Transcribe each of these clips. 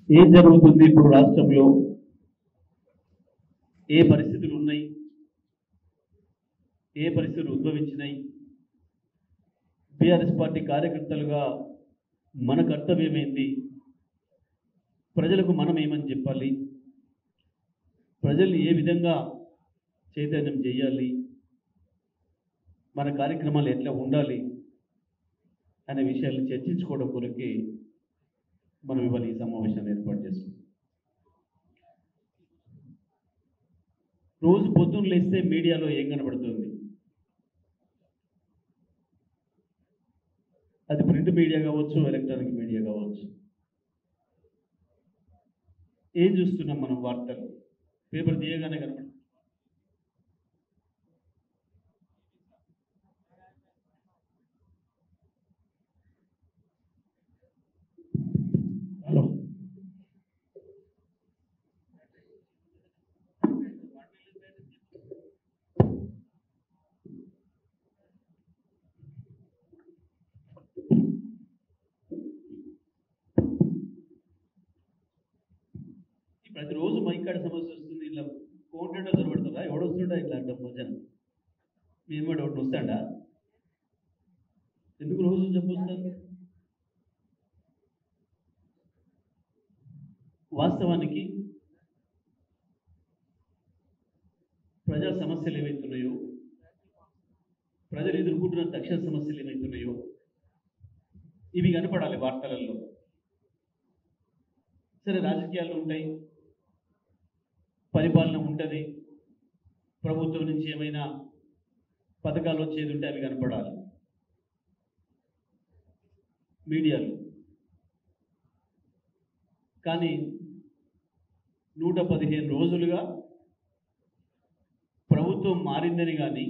ఏం జరుగుతుంది ఇప్పుడు రాష్ట్రంలో, ఏ పరిస్థితులు ఉన్నాయి, ఏ పరిస్థితులు ఉద్భవించినాయి, బీఆర్ఎస్ పార్టీ కార్యకర్తలుగా మన కర్తవ్యం ఏంది, ప్రజలకు మనం ఏమని చెప్పాలి, ప్రజల్ని ఏ విధంగా చైతన్యం చేయాలి, మన కార్యక్రమాలు ఎట్లా ఉండాలి అనే విషయాలను చర్చించుకోవడం కొరకే మనం ఇవాళ ఈ సమావేశాన్ని ఏర్పాటు చేసుకుంటాం. రోజు పొద్దున్న లేస్తే మీడియాలో ఏం కనబడుతుంది? అది ప్రింట్ మీడియా కావచ్చు, ఎలక్ట్రానిక్ మీడియా కావచ్చు. ఏం చూస్తున్నాం మనం? వార్తలు పేపర్ తీయగానే కనబడుతుంది. హలో, ప్రతిరోజు మైకాడ సమస్య వస్తుంది. ఇట్లా కోంటెంట్ దొరకబడుతుందా? ఎవడొస్తుండా ఇట్లా అంటే భోజనం మేము కూడా ఒకటి వస్తాడా? ఎందుకు రోజు చెప్పొస్తాను? వాస్తవానికి ప్రజా సమస్యలు ఏవైతున్నాయో, ప్రజలు ఎదుర్కొంటున్న తక్షణ సమస్యలు ఏవైతున్నాయో ఇవి కనపడాలి వార్తలలో. సరే, రాజకీయాలు ఉంటాయి, పరిపాలన ఉంటుంది, ప్రభుత్వం నుంచి ఏమైనా పథకాలు వచ్చేది ఉంటే అవి కనపడాలి. మీడియాలు కానీ 115 రోజులుగా ప్రభుత్వం మారిందని కానీ,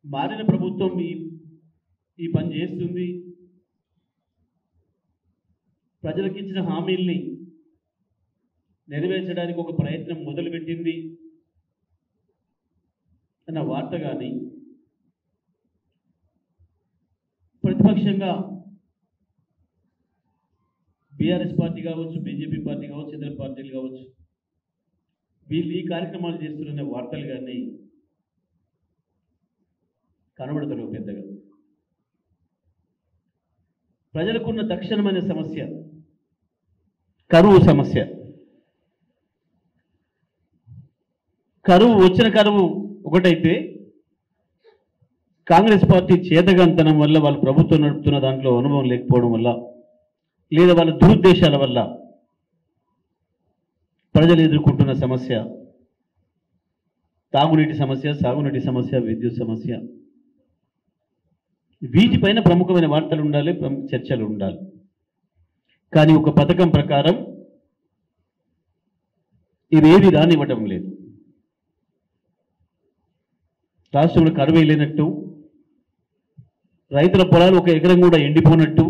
మారిన ప్రభుత్వం ఈ పని చేస్తుంది, ప్రజలకు ఇచ్చిన హామీల్ని నెరవేర్చడానికి ఒక ప్రయత్నం మొదలుపెట్టింది అన్న వార్త కానీ, ప్రతిపక్షంగా బీఆర్ఎస్ పార్టీ కావచ్చు, బీజేపీ పార్టీ కావచ్చు, ఇతర పార్టీలు కావచ్చు, వీళ్ళు ఈ కార్యక్రమాలు చేస్తున్న వార్తలు కానీ కనబడతలేవు పెద్దగా. ప్రజలకున్న తక్షణమైన సమస్య కరువు సమస్య. కరువు వచ్చిన కరువు ఒకటైతే, కాంగ్రెస్ పార్టీ చేతగాంతనం వల్ల, వాళ్ళు ప్రభుత్వం నడుపుతున్న దాంట్లో అనుభవం లేకపోవడం వల్ల, లేదా వాళ్ళ దురుద్దేశాల వల్ల ప్రజలు ఎదుర్కొంటున్న సమస్య తాగునీటి సమస్య, సాగునీటి సమస్య, విద్యుత్ సమస్య. వీటిపైన ప్రముఖమైన వార్తలు ఉండాలి, చర్చలు ఉండాలి. కానీ ఒక పథకం ప్రకారం ఇవేవి రానివ్వటం లేదు. రాష్ట్రంలో కరువు లేనట్టు, రైతుల పొలాలు ఒక ఎకరం కూడా ఎండిపోనట్టు,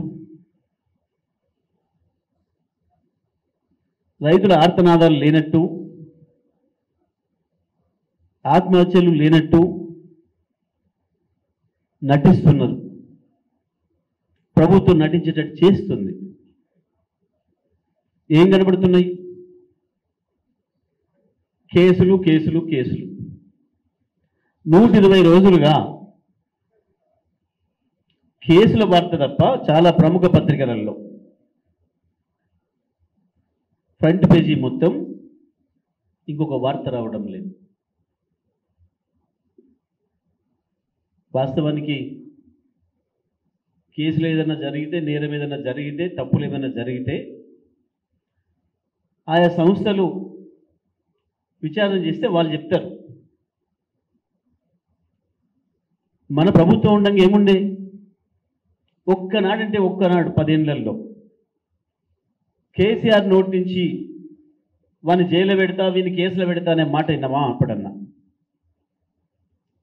రైతుల ఆర్తనాదాలు లేనట్టు, ఆత్మహత్యలు లేనట్టు నటిస్తున్నారు. ప్రభుత్వం నటించేటట్టు చేస్తుంది. ఏం కనబడుతున్నాయి? కేసులు కేసులు కేసులు. 120 రోజులుగా కేసుల వార్త తప్ప చాలా ప్రముఖ పత్రికలలో ఫ్రంట్ పేజీ మొత్తం ఇంకొక వార్త రావడం లేదు. వాస్తవానికి కేసులు ఏదైనా జరిగితే, నేరం ఏదైనా జరిగితే, తప్పులు ఏదైనా జరిగితే ఆయా సంస్థలు విచారణ చేస్తే వాళ్ళు చెప్తారు. మన ప్రభుత్వం ఉండగా ఏముండే? ఒక్కనాడంటే ఒక్కనాడు 10 ఏళ్లలో కేసీఆర్ నోటి నుంచి వాని జైల్లో పెడతా, వీని కేసులో పెడతా అనే మాట విన్నామా? అప్పుడన్నా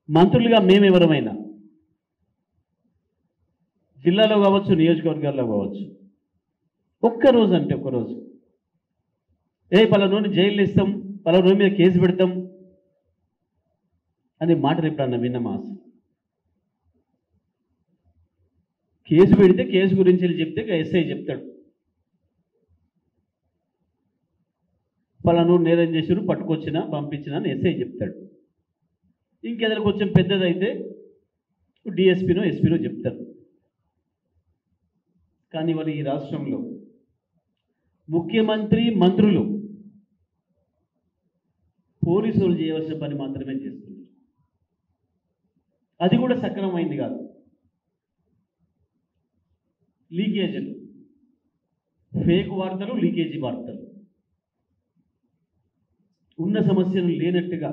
మంత్రులుగా మేమెవరమైనా, జిల్లాలో కావచ్చు, నియోజకవర్గాల్లో కావచ్చు, ఒక్కరోజు అంటే ఒక్కరోజు పలానోని జైలు ఇస్తాం, పలానోని మీద కేసు పెడతాం అనే మాటలు ఎప్పుడన్నా విన్నామా? కేసు పెడితే కేసు గురించి చెప్తే ఎస్ఐ చెప్తాడు, పలాను నేరం చేసిరు పట్టుకొచ్చినా పంపించినా అని ఎస్ఐ చెప్తాడు. ఇంకేదైనా కొంచెం పెద్దదైతే డిఎస్పీనో ఎస్పీనో చెప్తారు. కానీ వాళ్ళు ఈ రాష్ట్రంలో ముఖ్యమంత్రి మంత్రులు పోలీసులు చేయవలసిన పని మాత్రమే చేస్తున్నారు. అది కూడా సక్రమమైంది కాదు. లీకేజీలు, ఫేక్ వార్తలు, లీకేజీ వార్తలు, ఉన్న సమస్యను లేనట్టుగా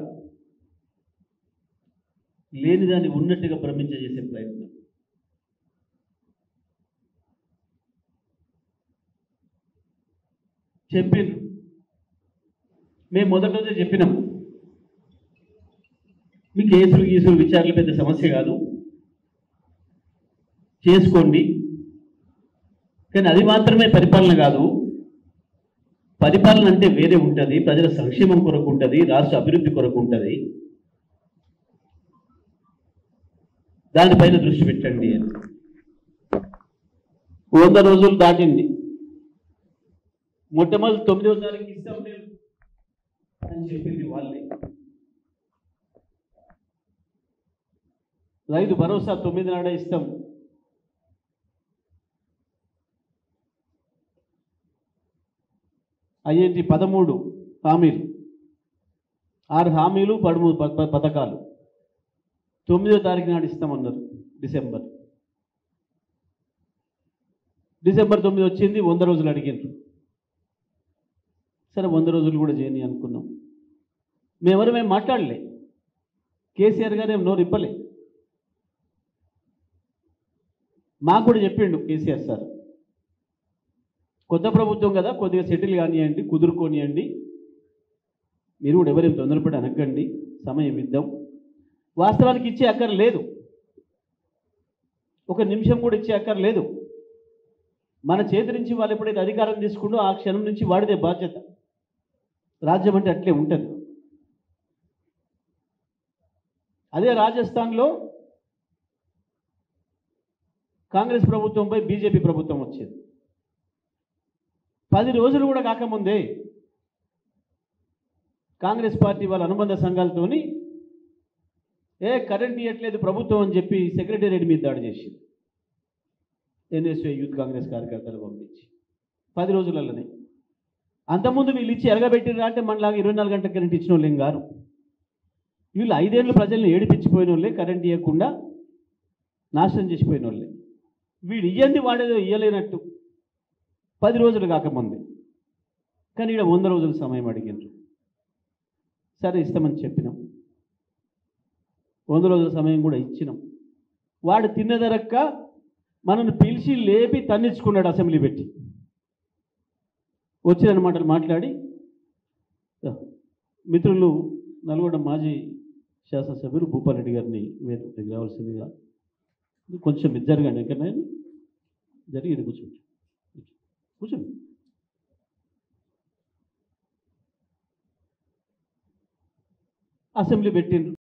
లేనిదాన్ని ఉన్నట్టుగా భ్రమించేసే ప్రయత్నం. చెప్పిండ్రు, మేము మొదటి రోజే చెప్పినాం, మీ కేసులు గీసులు విచారణలు పెద్ద సమస్య కాదు, చేసుకోండి. కానీ అది మాత్రమే పరిపాలన కాదు. పరిపాలన అంటే వేరే ఉంటుంది, ప్రజల సంక్షేమం కొరకు ఉంటుంది, రాష్ట్ర అభివృద్ధి కొరకు ఉంటుంది. దానిపైన దృష్టి పెట్టండి అని. 100 రోజులు దాటింది. మొట్టమొదటి 9వ తారీఖు ఇస్తాం మేము అని చెప్పింది వాళ్ళే. రైతు భరోసా 9 నాడే ఇస్తాం. అయ్యేంటి 13 హామీలు, 6 హామీలు 13 పథకాలు 9వ తారీఖు నాడు ఇస్తామన్నారు. డిసెంబర్ 9 వచ్చింది. 100 రోజులు అడిగిండ్రు. సరే 100 రోజులు కూడా చేయని అనుకున్నాం. మేము మాట్లాడలే. కేసీఆర్ గారు ఏం నోరు ఇప్పలే. మాకు కూడా చెప్పిండు కేసీఆర్ సార్, కొత్త ప్రభుత్వం కదా, కొద్దిగా సెటిల్ కానివ్వండి, కుదురుకోనియండి, మీరు కూడా ఎవరేం తొందరపడి అనకండి, సమయం ఇద్దాం. వాస్తవానికి ఇచ్చే అక్కర లేదు, ఒక నిమిషం కూడా ఇచ్చే అక్కర లేదు. మన చేతి నుంచి వాళ్ళు ఎప్పుడైతే అధికారం తీసుకుంటూ ఆ క్షణం నుంచి వాడిదే బాధ్యత. రాజ్యం అంటే అట్లే ఉంటుంది. అదే రాజస్థాన్లో కాంగ్రెస్ ప్రభుత్వంపై బీజేపీ ప్రభుత్వం వచ్చింది. 10 రోజులు కూడా కాకముందే కాంగ్రెస్ పార్టీ వాళ్ళ అనుబంధ సంఘాలతోని కరెంట్ ఇవ్వట్లేదు ప్రభుత్వం అని చెప్పి సెక్రటేరియట్ మీద దాడి చేసింది. ఎన్ఎస్ఏ యూత్ కాంగ్రెస్ కార్యకర్తలు పంపించి 10 రోజులలోనే. అంతకుముందు వీళ్ళు ఇచ్చి ఎరగబెట్టిరా అంటే మనలాగా 24 గంటల కరెంట్ ఇచ్చిన వాళ్ళు ఏం గారు. వీళ్ళు 5 ఏళ్ళు ప్రజల్ని ఏడిపించిపోయిన వాళ్ళే, కరెంట్ ఇవ్వకుండా నాశనం చేసిపోయిన వాళ్ళే. వీడు ఇయ్యంది వాడేదో ఇయ్యలేనట్టు 10 రోజులు కాకముందే. కానీ ఇక్కడ 100 రోజుల సమయం అడిగినారు. సరే ఇస్తామని చెప్పినాం. 100 రోజుల సమయం కూడా ఇచ్చినాం. వాడు తిన్నదరక్క మనల్ని పిలిచి లేపి తన్నించుకున్నాడు అసెంబ్లీ పెట్టి. వచ్చిన మాటలు మాట్లాడి మిత్రులు నల్గొండ మాజీ శాసనసభ్యులు భూపాలరెడ్డి గారిని వేదికకి రావాల్సిందిగా కొంచెం ఇది జరగండి. ఎక్కడైనా జరిగి ఇది కూర్చోండి. అసెంబ్లీ పెట్టిండ్రు.